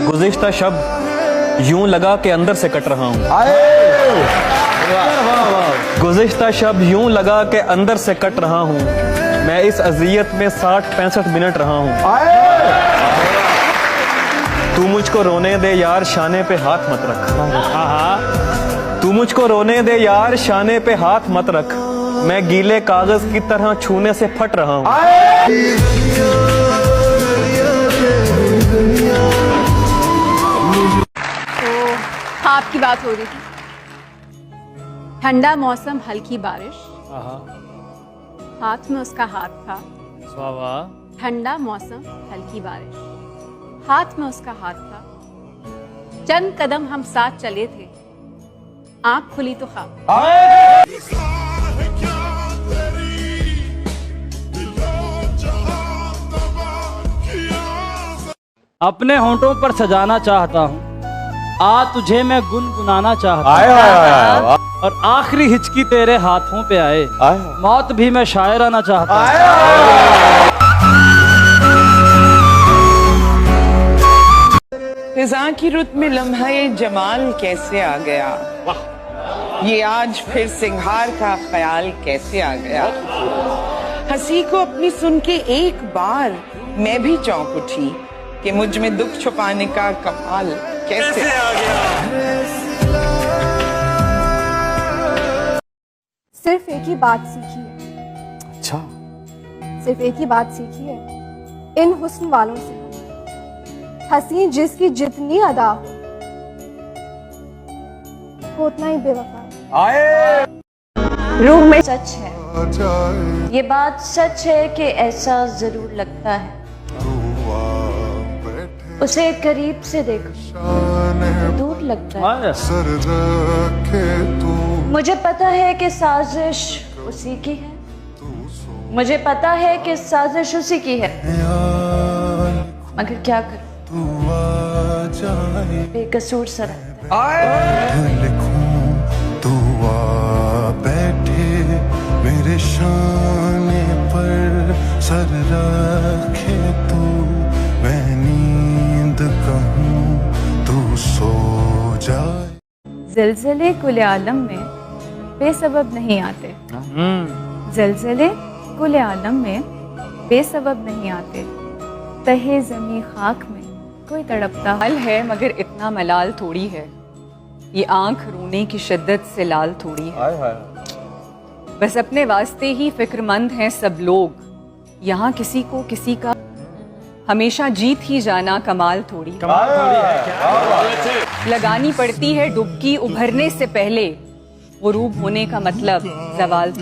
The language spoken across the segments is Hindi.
गुज़िश्ता शब यूं लगा के अंदर से कट रहा हूँ। गुज़िश्ता शब यूं लगा के अंदर से कट रहा हूँ। मैं इस अज़ियत में 60-65 मिनट रहा हूँ। तू मुझको रोने दे यार, शाने पे हाथ मत रख। तू मुझको रोने दे यार, शाने पे हाथ मत रख। मैं गीले कागज की तरह छूने से फट रहा हूँ। तो आपकी बात हो रही थी, ठंडा मौसम, हल्की बारिश, हाथ में उसका हाथ था। ठंडा मौसम, हल्की बारिश, हाथ में उसका हाथ था। चंद कदम हम साथ चले थे, आंख खुली तो ख्वाब। अपने होंठों पर सजाना चाहता हूँ, आ तुझे मैं गुनगुनाना चाहता हूँ, और आखिरी हिचकी तेरे हाथों पे आए, मौत भी मैं शायराना चाहता हूँ। फिजा की रुत में लम्हा ये जमाल कैसे आ गया, ये आज फिर सिंगार का ख्याल कैसे आ गया। हंसी को अपनी सुन के एक बार मैं भी चौंक उठी कि मुझ में दुख छुपाने का कमाल कैसे आ गया। सिर्फ एक ही बात सीखी है। अच्छा, सिर्फ एक ही बात सीखी है इन हुस्न वालों से, हसीन जिसकी जितनी अदा हो वो उतना ही बेवफा है। रूह में सच है, ये बात सच है कि ऐसा जरूर लगता है। उसे करीब से देखो दूर लगता है। मुझे पता है कि साजिश उसी की है, मुझे पता है कि साजिश उसी की है, मगर क्या करूं, बेकसूर सा रहता है। लिखूं तू आ बैठे मेरे शाने पर सर रखे तू, मैं नींद कहूं तू सो जाए। ज़लज़ले कुल आलम में बेसबब नहीं आते, ज़लज़ले कुल आलम में बेसबब नहीं आते। तहे ज़मीं खाक में कोई तड़पता मल है मगर इतना मलाल थोड़ी है, ये आंख रोने की शिद्दत से लाल थोड़ी है। बस अपने वास्ते ही फिक्रमंद हैं सब लोग, यहाँ किसी को किसी का हमेशा जीत ही जाना कमाल थोड़ी है। लगानी पड़ती है डुबकी उभरने से पहले, गुरूब होने का मतलब ज़वाल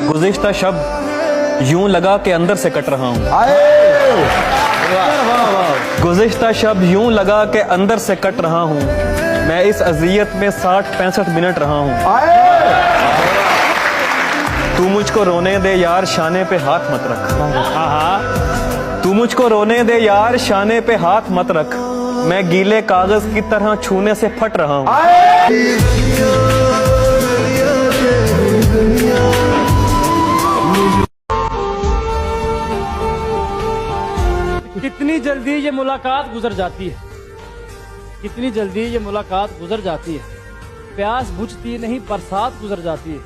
गुज़िश्ता शब यूं लगा के अंदर से कट रहा हूँ। गुज़िश्ता शब यूं लगा के अंदर से कट रहा हूँ। मैं इस अज़ियत में 60-65 मिनट रहा हूँ। तू मुझको रोने दे यार, शाने पे हाथ मत रख। तू मुझको रोने दे यार, शाने पे हाथ मत रख। मैं गीले कागज की तरह छूने से फट रहा हूँ। कितनी जल्दी ये मुलाकात गुजर जाती है, कितनी जल्दी ये मुलाकात गुजर जाती है। प्यास बुझती नहीं, बरसात गुजर जाती है,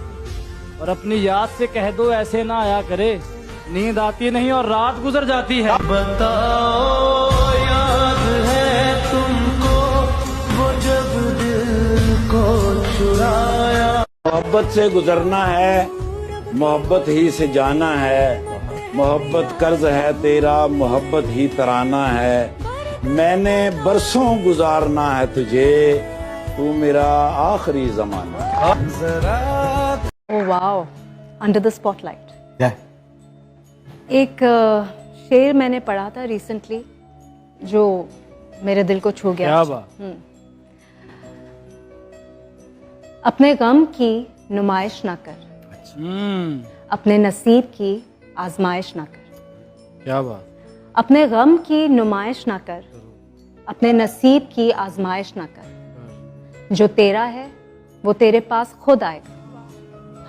और अपनी याद से कह दो ऐसे ना आया करे, नींद आती नहीं और रात गुजर जाती है। बताओ याद है तुमको वो जब दिल को चुराया। मोहब्बत से गुजरना है, मोहब्बत ही से जाना है। मोहब्बत कर्ज है तेरा, मोहब्बत ही तराना है। मैंने बरसों गुजारना है तुझे, तू मेरा आखिरी ज़माना। Oh wow, under the spotlight. एक शेर मैंने पढ़ा था रिसेंटली जो मेरे दिल को छू गया। क्या बात। अपने गम की नुमाइश ना कर, अपने नसीब की आजमाइश ना कर। क्या बात। अपने गम की नुमाइश ना कर, अपने नसीब की आजमाइश ना कर। जो तेरा है वो तेरे पास खुद आएगा,